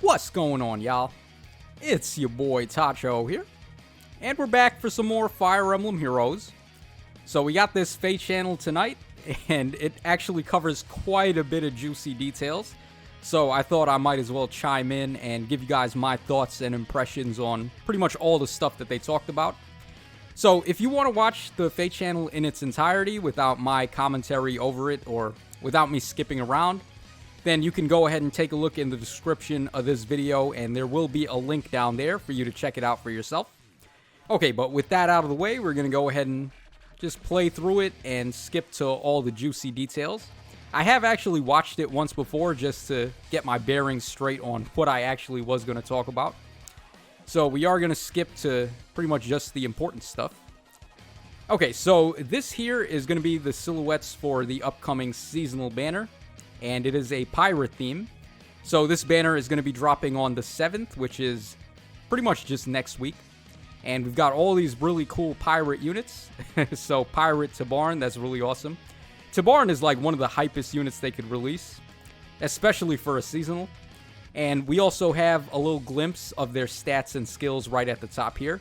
What's going on, y'all? It's your boy Tacho here, and we're back for some more Fire Emblem Heroes. So we got this FEH Channel tonight, and it actually covers quite a bit of juicy details. So I thought I might as well chime in and give you guys my thoughts and impressions on pretty much all the stuff that they talked about. So if you want to watch the FEH Channel in its entirety without my commentary over it or without me skipping around, then you can go ahead and take a look in the description of this video, and there will be a link down there for you to check it out for yourself. Okay, but with that out of the way, we're going to go ahead and just play through it and skip to all the juicy details. I have actually watched it once before just to get my bearings straight on what I actually was going to talk about. So we are going to skip to pretty much just the important stuff. Okay, so this here is going to be the silhouettes for the upcoming seasonal banner, and it is a pirate theme. So this banner is going to be dropping on the 7th, which is pretty much just next week. And we've got all these really cool pirate units. So Pirate Tabarn, that's really awesome. Tabarn is like one of the hypest units they could release, especially for a seasonal. And we also have a little glimpse of their stats and skills right at the top here.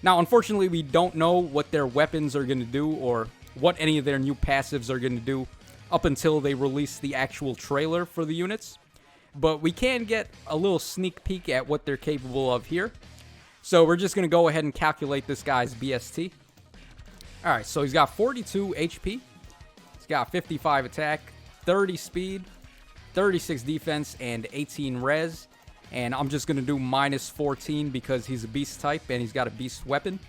Now, unfortunately, we don't know what their weapons are going to do or what any of their new passives are going to do up until they release the actual trailer for the units. But we can get a little sneak peek at what they're capable of here. So we're just going to go ahead and calculate this guy's BST. Alright, so he's got 42 HP. He's got 55 attack, 30 speed, 36 defense, and 18 res. And I'm just going to do minus 14 because he's a beast type and he's got a beast weapon.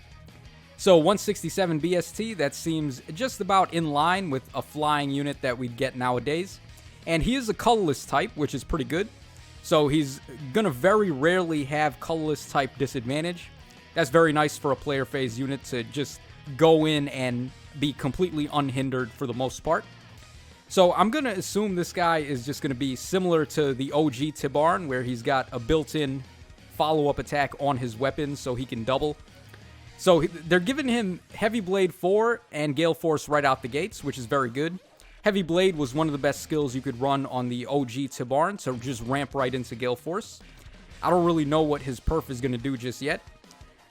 So 167 BST, that seems just about in line with a flying unit that we'd get nowadays. And he is a colorless type, which is pretty good. So he's going to very rarely have colorless type disadvantage. That's very nice for a player phase unit to just go in and be completely unhindered for the most part. So I'm going to assume this guy is just going to be similar to the OG Tabarn, where he's got a built-in follow-up attack on his weapons so he can double. So they're giving him Heavy Blade 4 and Gale Force right out the gates, which is very good. Heavy Blade was one of the best skills you could run on the OG Tabarn, so just ramp right into Gale Force. I don't really know what his perf is going to do just yet.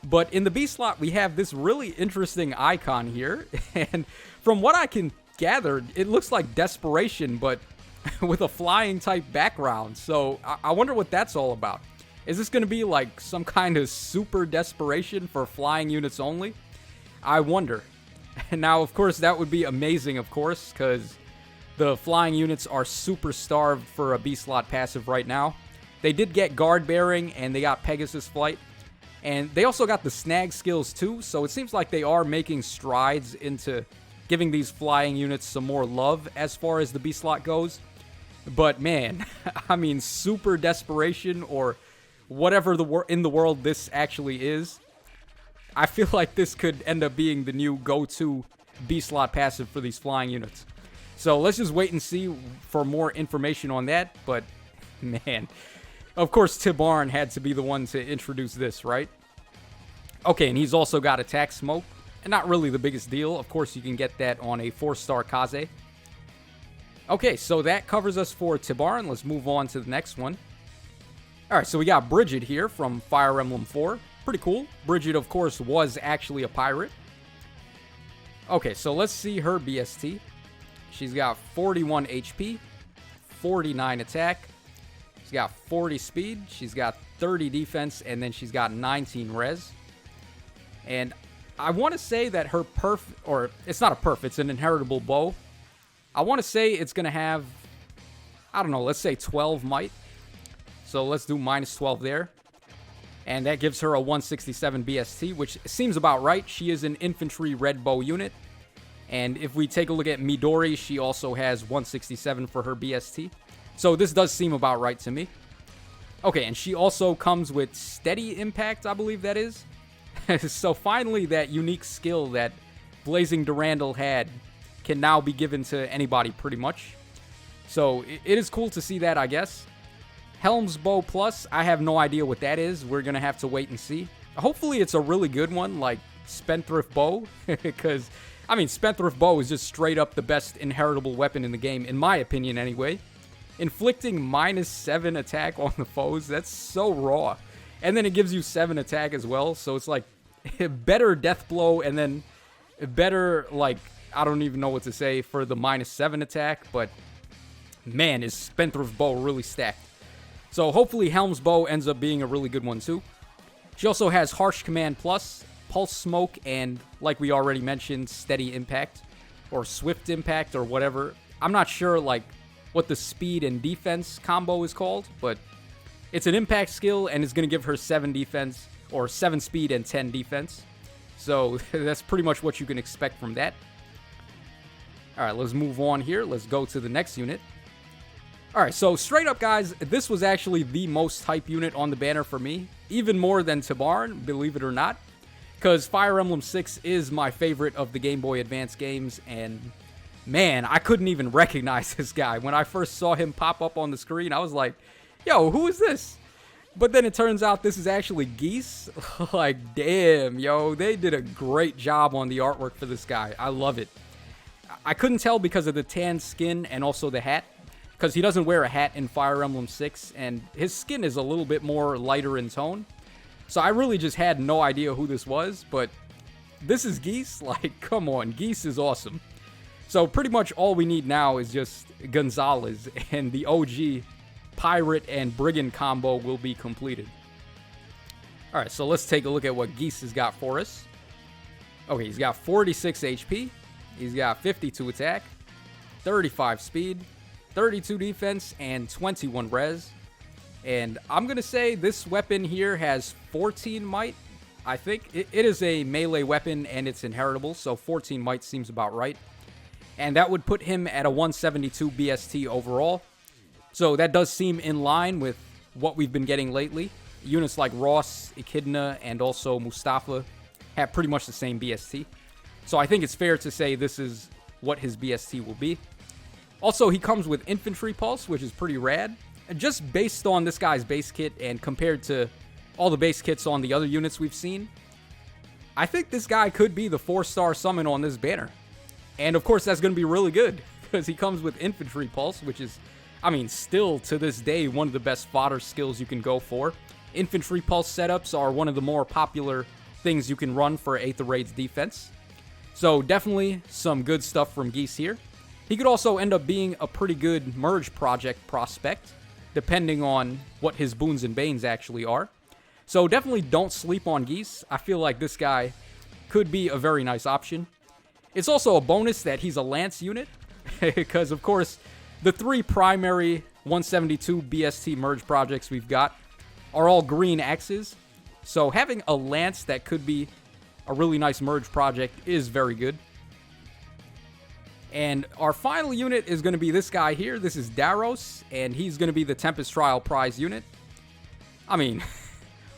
But in the B slot, we have this really interesting icon here. And from what I can gather, it looks like Desperation, but with a flying type background. So I wonder what that's all about. Is this going to be like some kind of super desperation for flying units only? I wonder. Now, of course, that would be amazing, of course, because the flying units are super starved for a B-slot passive right now. They did get Guard Bearing, and they got Pegasus Flight. And they also got the Snag skills, too, so it seems like they are making strides into giving these flying units some more love as far as the B-slot goes. But, man, I mean, super desperation or whatever in the world this actually is, I feel like this could end up being the new go-to B-slot passive for these flying units. So let's just wait and see for more information on that. But, man, of course Tabarn had to be the one to introduce this, right? Okay, and he's also got Attack Smoke. And not really the biggest deal. Of course, you can get that on a 4-star Kaze. Okay, so that covers us for Tabarn. Let's move on to the next one. Alright, so we got Bridget here from Fire Emblem 4. Pretty cool. Bridget, of course, was actually a pirate. Okay, so let's see her BST. She's got 41 HP, 49 attack. She's got 40 speed. She's got 30 defense, and then she's got 19 res. And I want to say that her perf, or it's not a perf, it's an inheritable bow. I want to say it's going to have, I don't know, let's say 12 might. So let's do minus 12 there. And that gives her a 167 BST, which seems about right. She is an infantry red bow unit. And if we take a look at Midori, she also has 167 for her BST. So this does seem about right to me. Okay, and she also comes with Steady Impact, I believe that is. So finally, that unique skill that Blazing Durandal had can now be given to anybody pretty much. So it is cool to see that, I guess. Helm's Bow Plus, I have no idea what that is. We're going to have to wait and see. Hopefully it's a really good one, like Spendthrift Bow. Because, I mean, Spendthrift Bow is just straight up the best inheritable weapon in the game, in my opinion anyway. inflicting -7 attack on the foes. That's so raw. And then it gives you 7 attack as well. So it's like better death blow and then better, like, I don't even know what to say for the -7 attack. But man, is Spendthrift Bow really stacked. So hopefully Helm's Bow ends up being a really good one too. She also has Harsh Command Plus, Pulse Smoke, and like we already mentioned, Steady Impact or Swift Impact or whatever. I'm not sure like what the speed and defense combo is called, but it's an impact skill and it's going to give her 7 defense or 7 speed and 10 defense. So that's pretty much what you can expect from that. All right, let's move on here. Let's go to the next unit. All right, so straight up, guys, this was actually the most hype unit on the banner for me, even more than Tabarn, believe it or not, because Fire Emblem 6 is my favorite of the Game Boy Advance games, and man, I couldn't even recognize this guy. When I first saw him pop up on the screen, I was like, yo, who is this? But then it turns out this is actually Geese. Like, damn, yo, they did a great job on the artwork for this guy. I love it. I couldn't tell because of the tan skin and also the hat, because he doesn't wear a hat in Fire Emblem 6, and his skin is a little bit more lighter in tone. So I really just had no idea who this was, but this is Geese? Like, come on, Geese is awesome. So pretty much all we need now is just Gonzalez, and the OG Pirate and Brigand combo will be completed. Alright, so let's take a look at what Geese has got for us. Okay, he's got 46 HP, he's got 52 attack, 35 speed, 32 defense, and 21 res. And I'm going to say this weapon here has 14 might. I think it is a melee weapon and it's inheritable, so 14 might seems about right. And that would put him at a 172 BST overall. So that does seem in line with what we've been getting lately. Units like Ross, Echidna, and also Mustafa have pretty much the same BST. So I think it's fair to say this is what his BST will be. Also, he comes with Infantry Pulse, which is pretty rad. And just based on this guy's base kit and compared to all the base kits on the other units we've seen, I think this guy could be the 4-star summon on this banner. And of course, that's going to be really good because he comes with Infantry Pulse, which is, I mean, still to this day, one of the best fodder skills you can go for. Infantry Pulse setups are one of the more popular things you can run for Aether Raid's defense. So definitely some good stuff from Geese here. He could also end up being a pretty good merge project prospect, depending on what his boons and banes actually are. So definitely don't sleep on Geese. I feel like this guy could be a very nice option. It's also a bonus that he's a Lance unit, because of course, the 3 primary 172 BST merge projects we've got are all green axes. So having a Lance that could be a really nice merge project is very good. And our final unit is going to be this guy here. This is Daros, and he's going to be the Tempest Trial prize unit. I mean,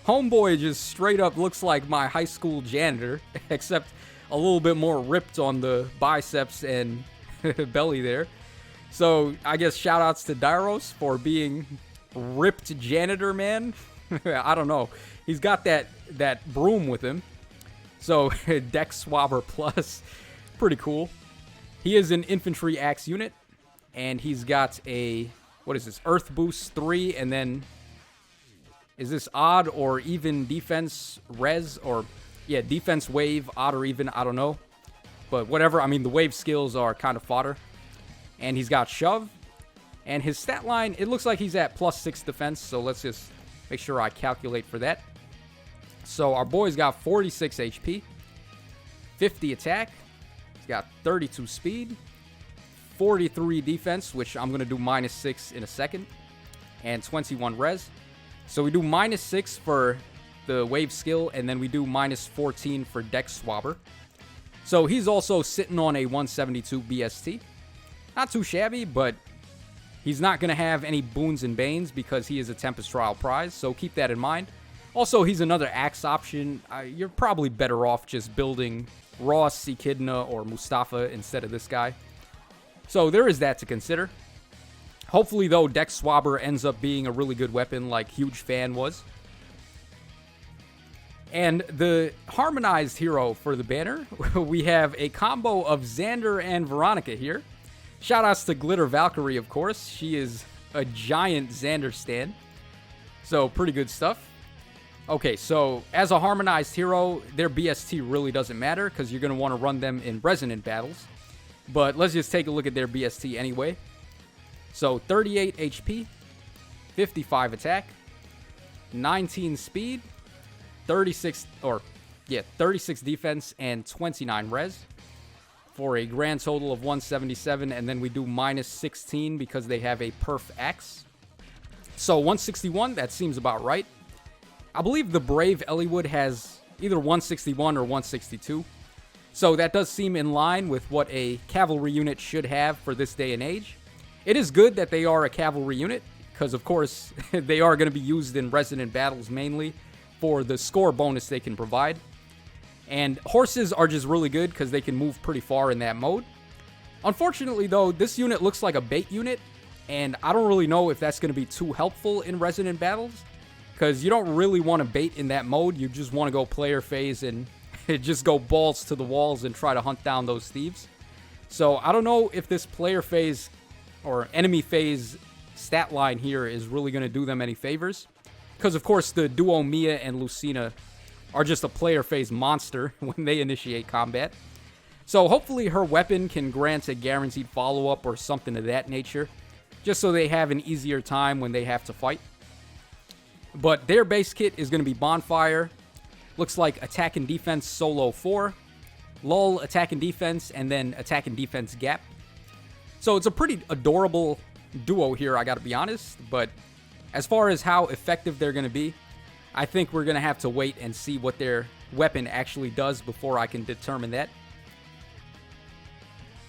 homeboy just straight up looks like my high school janitor, except a little bit more ripped on the biceps and belly there. So I guess shout outs to Daros for being ripped janitor, man. I don't know. He's got that broom with him. So Dex Swabber Plus, pretty cool. He is an infantry axe unit, and he's got a, what is this, Earth Boost 3, and then, is this odd or even defense res, or, yeah, defense wave, odd or even, I don't know. But whatever, I mean, the wave skills are kind of fodder. And he's got shove, and his stat line, it looks like he's at +6 defense, so let's just make sure I calculate for that. So our boy's got 46 HP, 50 attack, got 32 speed, 43 defense, which I'm going to do -6 in a second, and 21 res. So we do -6 for the wave skill, and then we do -14 for Dex Swabber. So he's also sitting on a 172 BST. Not too shabby, but he's not going to have any boons and banes because he is a Tempest Trial prize, so keep that in mind. Also, he's another axe option. You're probably better off just building Ross, Echidna, or Mustafa instead of this guy. So there is that to consider. Hopefully, though, Dex Swabber ends up being a really good weapon like Huge Fan was. And the harmonized hero for the banner, we have a combo of Xander and Veronica here. Shoutouts to Glitter Valkyrie, of course. She is a giant Xander stand. So pretty good stuff. Okay, so as a harmonized hero, their BST really doesn't matter because you're going to want to run them in resonant battles. But let's just take a look at their BST anyway. So 38 HP, 55 attack, 19 speed, 36 defense, and 29 res for a grand total of 177, and then we do minus 16 because they have a perf axe. So 161, that seems about right. I believe the Brave Eliwood has either 161 or 162. So that does seem in line with what a cavalry unit should have for this day and age. It is good that they are a cavalry unit, because of course they are going to be used in resonant battles mainly for the score bonus they can provide. And horses are just really good because they can move pretty far in that mode. Unfortunately though, this unit looks like a bait unit, and I don't really know if that's going to be too helpful in resonant battles, because you don't really want to bait in that mode. You just want to go player phase and just go balls to the walls and try to hunt down those thieves. So I don't know if this player phase or enemy phase stat line here is really going to do them any favors, because of course the duo Mia and Lucina are just a player phase monster when they initiate combat. So hopefully her weapon can grant a guaranteed follow-up or something of that nature, just so they have an easier time when they have to fight. But their base kit is going to be Bonfire. Looks like attack and defense solo 4, lull, attack and defense, and then attack and defense gap. So it's a pretty adorable duo here, I gotta be honest. But as far as how effective they're going to be, I think we're going to have to wait and see what their weapon actually does before I can determine that.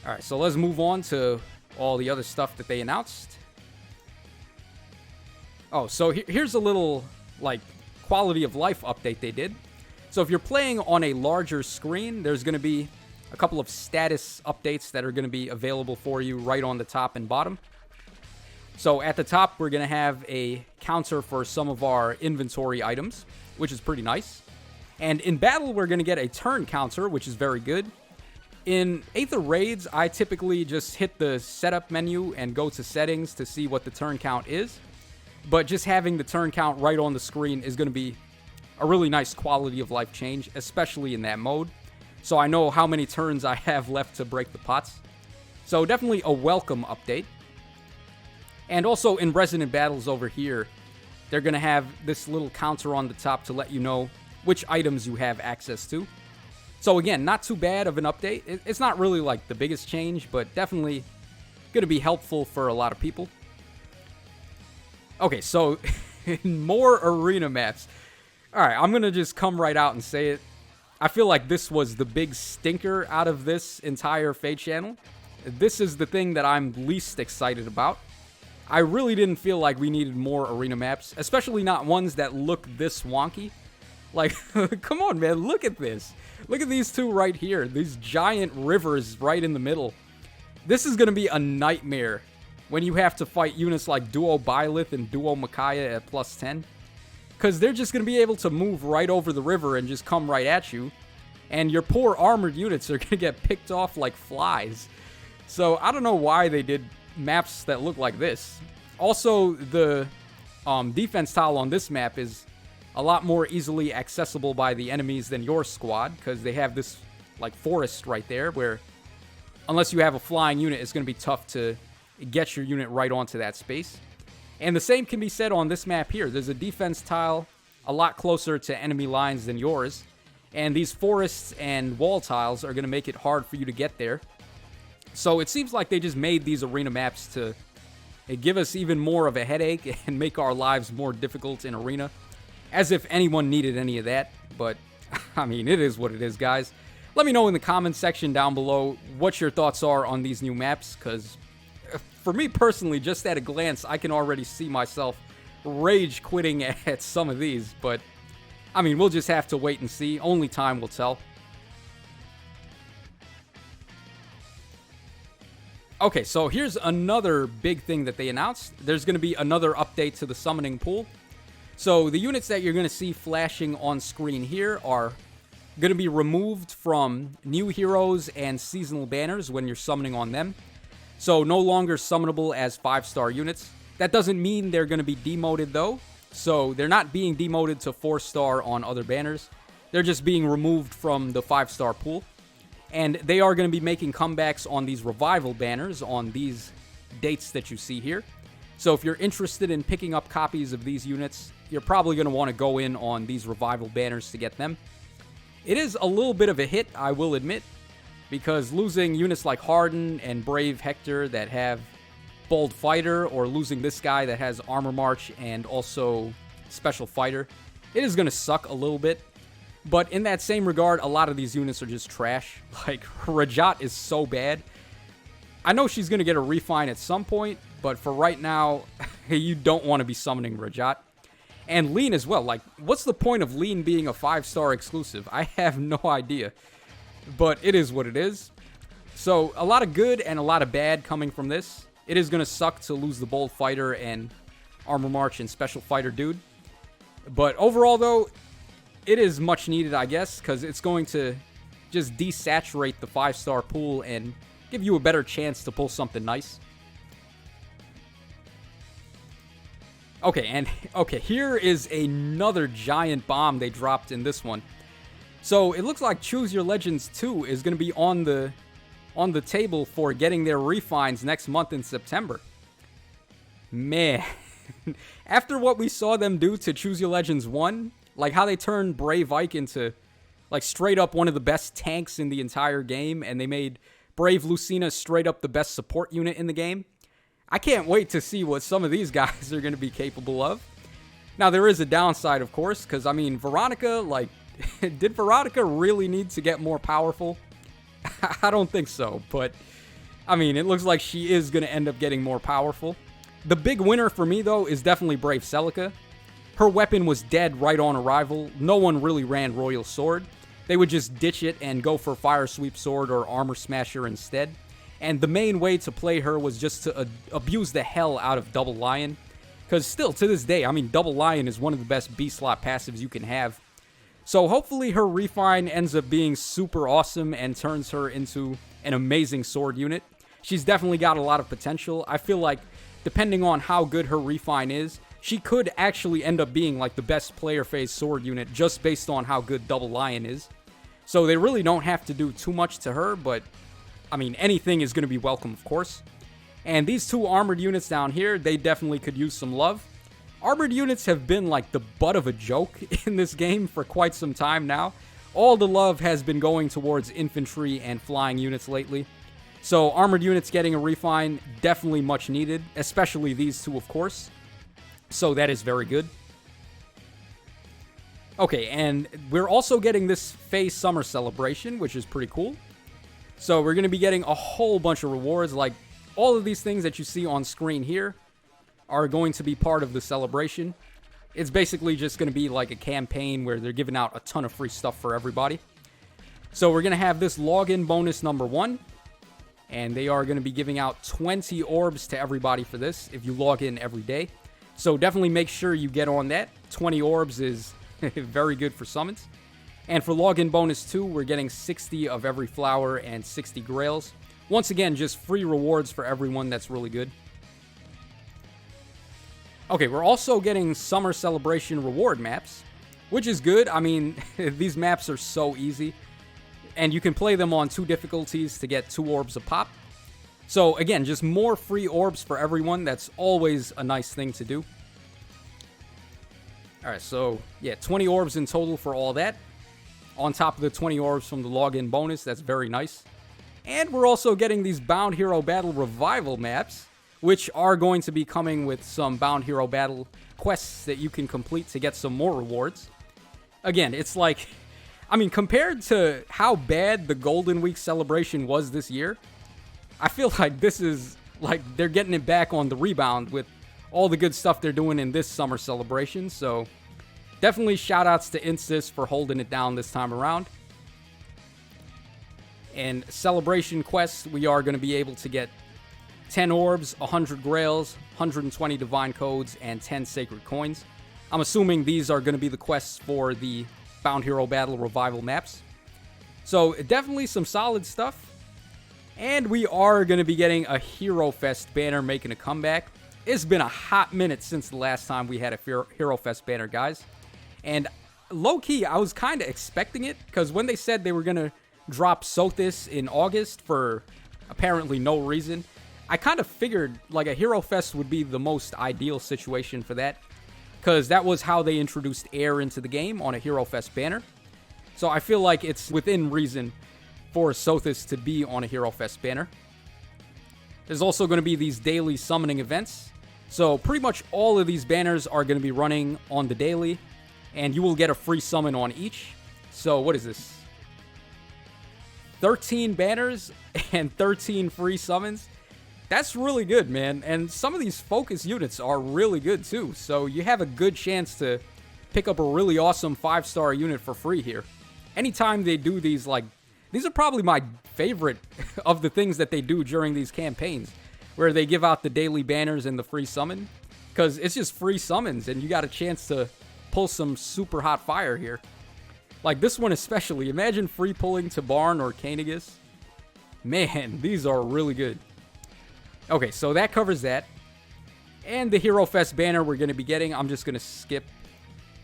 Alright, so let's move on to all the other stuff that they announced. Oh, so here's a little, like, quality of life update they did. So if you're playing on a larger screen, there's going to be a couple of status updates that are going to be available for you right on the top and bottom. So at the top, we're going to have a counter for some of our inventory items, which is pretty nice. And in battle, we're going to get a turn counter, which is very good. In Aether Raids, I typically just hit the setup menu and go to settings to see what the turn count is. But just having the turn count right on the screen is going to be a really nice quality of life change, especially in that mode. So I know how many turns I have left to break the pots. So definitely a welcome update. And also in Resonant Battles over here, they're going to have this little counter on the top to let you know which items you have access to. So again, not too bad of an update. It's not really like the biggest change, but definitely going to be helpful for a lot of people. Okay, so more arena maps. Alright, I'm going to just come right out and say it. I feel like this was the big stinker out of this entire FEH Channel. This is the thing that I'm least excited about. I really didn't feel like we needed more arena maps, especially not ones that look this wonky. Like, come on, man, look at this. Look at these two right here. These giant rivers right in the middle. This is going to be a nightmare when you have to fight units like Duo Byleth and Duo Micaiah at plus 10. Because they're just going to be able to move right over the river and just come right at you. And your poor armored units are going to get picked off like flies. So I don't know why they did maps that look like this. Also, the defense tile on this map is a lot more easily accessible by the enemies than your squad, because they have this like forest right there where unless you have a flying unit, it's going to be tough to get your unit right onto that space. And the same can be said on this map here. There's a defense tile a lot closer to enemy lines than yours, and these forests and wall tiles are going to make it hard for you to get there. So it seems like they just made these arena maps to give us even more of a headache and make our lives more difficult in arena. As if anyone needed any of that. But, I mean, it is what it is, guys. Let me know in the comments section down below what your thoughts are on these new maps, because for me personally, just at a glance, I can already see myself rage quitting at some of these. But, I mean, we'll just have to wait and see. Only time will tell. Okay, so here's another big thing that they announced. There's going to be another update to the summoning pool. So the units that you're going to see flashing on screen here are going to be removed from new heroes and seasonal banners when you're summoning on them. So no longer summonable as 5-star units. That doesn't mean they're going to be demoted, though. So they're not being demoted to 4-star on other banners. They're just being removed from the 5-star pool. And they are going to be making comebacks on these revival banners on these dates that you see here. So if you're interested in picking up copies of these units, you're probably going to want to go in on these revival banners to get them. It is a little bit of a hit, I will admit, because losing units like Harden and Brave Hector that have Bold Fighter, or losing this guy that has Armor March and also Special Fighter, it is going to suck a little bit. But in that same regard, a lot of these units are just trash. Like, Rajat is so bad. I know she's going to get a refine at some point, but for right now, you don't want to be summoning Rajat. And Lean as well. Like, what's the point of Lean being a 5-star exclusive? I have no idea. But it is what it is. So, a lot of good and a lot of bad coming from this. It is going to suck to lose the Bold Fighter and Armor March and Special Fighter dude. But overall, though, it is much needed, I guess, because it's going to just desaturate the 5-star pool and give you a better chance to pull something nice. Okay, here is another giant bomb they dropped in this one. So it looks like Choose Your Legends 2 is going to be on the table for getting their refines next month in September. Man, after what we saw them do to Choose Your Legends 1, like how they turned Brave Ike into like straight up one of the best tanks in the entire game, and they made Brave Lucina straight up the best support unit in the game. I can't wait to see what some of these guys are going to be capable of. Now, there is a downside, of course, because, I mean, Veronica, like, did Veronica really need to get more powerful? I don't think so, but, I mean, it looks like she is going to end up getting more powerful. The big winner for me, though, is definitely Brave Celica. Her weapon was dead right on arrival. No one really ran Royal Sword. They would just ditch it and go for Fire Sweep Sword or Armor Smasher instead. And the main way to play her was just to abuse the hell out of Double Lion. Because still, to this day, I mean, Double Lion is one of the best B-slot passives you can have. So hopefully her refine ends up being super awesome and turns her into an amazing sword unit. She's definitely got a lot of potential. I feel like, depending on how good her refine is, she could actually end up being like the best player phase sword unit just based on how good Double Lion is. So they really don't have to do too much to her, but I mean, anything is going to be welcome, of course. And these two armored units down here, they definitely could use some love. Armored units have been like the butt of a joke in this game for quite some time now. All the love has been going towards infantry and flying units lately. So armored units getting a refine, definitely much needed, especially these two, of course. So that is very good. Okay, and we're also getting this FEH Summer Celebration, which is pretty cool. So we're going to be getting a whole bunch of rewards. Like, all of these things that you see on screen here are going to be part of the celebration. It's basically just going to be like a campaign where they're giving out a ton of free stuff for everybody. So we're going to have this login bonus number 1. And they are going to be giving out 20 orbs to everybody for this if you log in every day. So definitely make sure you get on that. 20 orbs is very good for summons. And for login bonus 2, we're getting 60 of every flower and 60 grails. Once again, just free rewards for everyone. That's really good. Okay, we're also getting Summer Celebration reward maps, which is good. I mean, these maps are so easy. And you can play them on 2 difficulties to get 2 orbs a pop. So again, just more free orbs for everyone. That's always a nice thing to do. Alright, so yeah, 20 orbs in total for all that. On top of the 20 orbs from the login bonus, that's very nice. And we're also getting these Bound Hero Battle Revival maps, which are going to be coming with some Bound Hero Battle quests that you can complete to get some more rewards. Again, it's like, I mean, compared to how bad the Golden Week celebration was this year, I feel like this is, like, they're getting it back on the rebound with all the good stuff they're doing in this summer celebration, so definitely shout-outs to Insys for holding it down this time around. And celebration quests, we are going to be able to get 10 orbs, 100 grails, 120 divine codes, and 10 sacred coins. I'm assuming these are going to be the quests for the Bound Hero Battle Revival maps. So definitely some solid stuff. And we are going to be getting a Hero Fest banner making a comeback. It's been a hot minute since the last time we had a Hero Fest banner, guys. And low-key, I was kind of expecting it, because when they said they were going to drop Sothis in August for apparently no reason, I kind of figured like a Hero Fest would be the most ideal situation for that, because that was how they introduced air into the game on a Hero Fest banner. So I feel like it's within reason for Sothis to be on a Hero Fest banner. There's also going to be these daily summoning events. So pretty much all of these banners are going to be running on the daily, and you will get a free summon on each. So what is this? 13 banners and 13 free summons. That's really good, man. And some of these focus units are really good too. So you have a good chance to pick up a really awesome 5-star unit for free here. Anytime they do these, like, these are probably my favorite of the things that they do during these campaigns, where they give out the daily banners and the free summon, because it's just free summons and you got a chance to pull some super hot fire here. Like this one especially. Imagine free pulling Tabarn or Kanagus. Man, these are really good. Okay, so that covers that. And the Hero Fest banner we're going to be getting, I'm just going to skip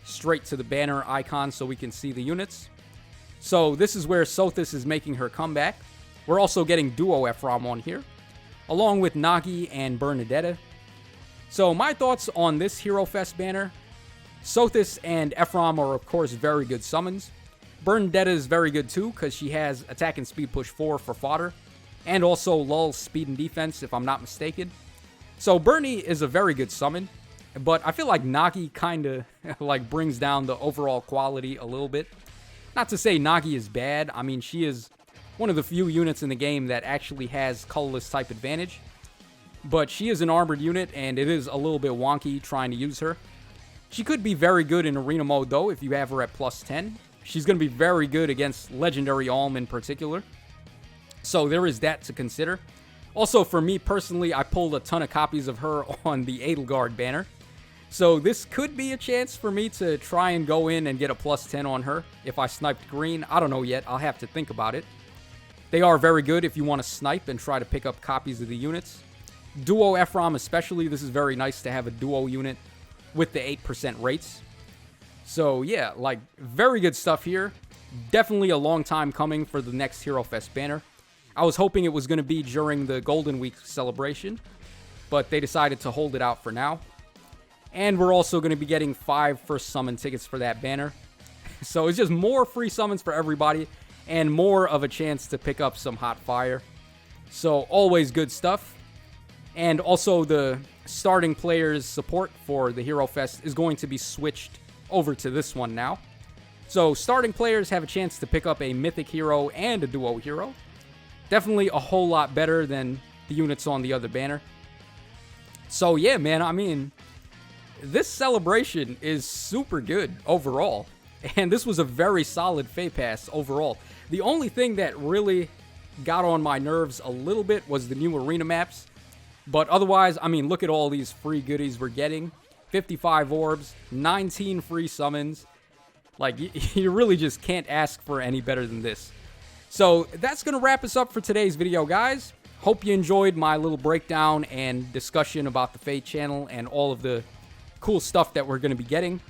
straight to the banner icon so we can see the units. So this is where Sothis is making her comeback. We're also getting Duo Ephraim on here, along with Nagi and Bernadetta. So my thoughts on this Hero Fest banner: Sothis and Ephraim are, of course, very good summons. Bernadetta is very good too, because she has attack and speed push 4 for fodder, and also lulls speed and defense, if I'm not mistaken. So Bernie is a very good summon, but I feel like Nagi kind of like brings down the overall quality a little bit. Not to say Nagi is bad. I mean, she is one of the few units in the game that actually has colorless type advantage, but she is an armored unit, and it is a little bit wonky trying to use her. She could be very good in arena mode, though, if you have her at plus 10. She's going to be very good against Legendary Alm in particular. So there is that to consider. Also, for me personally, I pulled a ton of copies of her on the Edelgard banner. So this could be a chance for me to try and go in and get a plus 10 on her if I sniped green. I don't know yet. I'll have to think about it. They are very good if you want to snipe and try to pick up copies of the units. Duo Ephraim especially, this is very nice to have a duo unit with the 8% rates. So yeah, like, very good stuff here. Definitely a long time coming for the next Hero Fest banner. I was hoping it was going to be during the Golden Week celebration, but they decided to hold it out for now. And we're also going to be getting 5 first summon tickets for that banner. So it's just more free summons for everybody, and more of a chance to pick up some hot fire. So always good stuff. And also the starting players support for the Hero Fest is going to be switched over to this one now. So starting players have a chance to pick up a mythic hero and a duo hero. Definitely a whole lot better than the units on the other banner. So yeah, man, I mean, this celebration is super good overall. And this was a very solid FE Pass overall. The only thing that really got on my nerves a little bit was the new arena maps. But otherwise, I mean, look at all these free goodies we're getting. 55 orbs, 19 free summons. Like, you really just can't ask for any better than this. So that's going to wrap us up for today's video, guys. Hope you enjoyed my little breakdown and discussion about the FEH Channel and all of the cool stuff that we're going to be getting.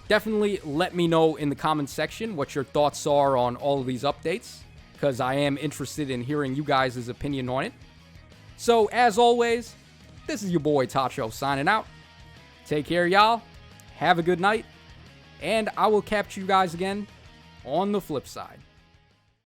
Definitely let me know in the comments section what your thoughts are on all of these updates, because I am interested in hearing you guys' opinion on it. So, as always, this is your boy Tacho signing out. Take care, y'all. Have a good night. And I will catch you guys again on the flip side.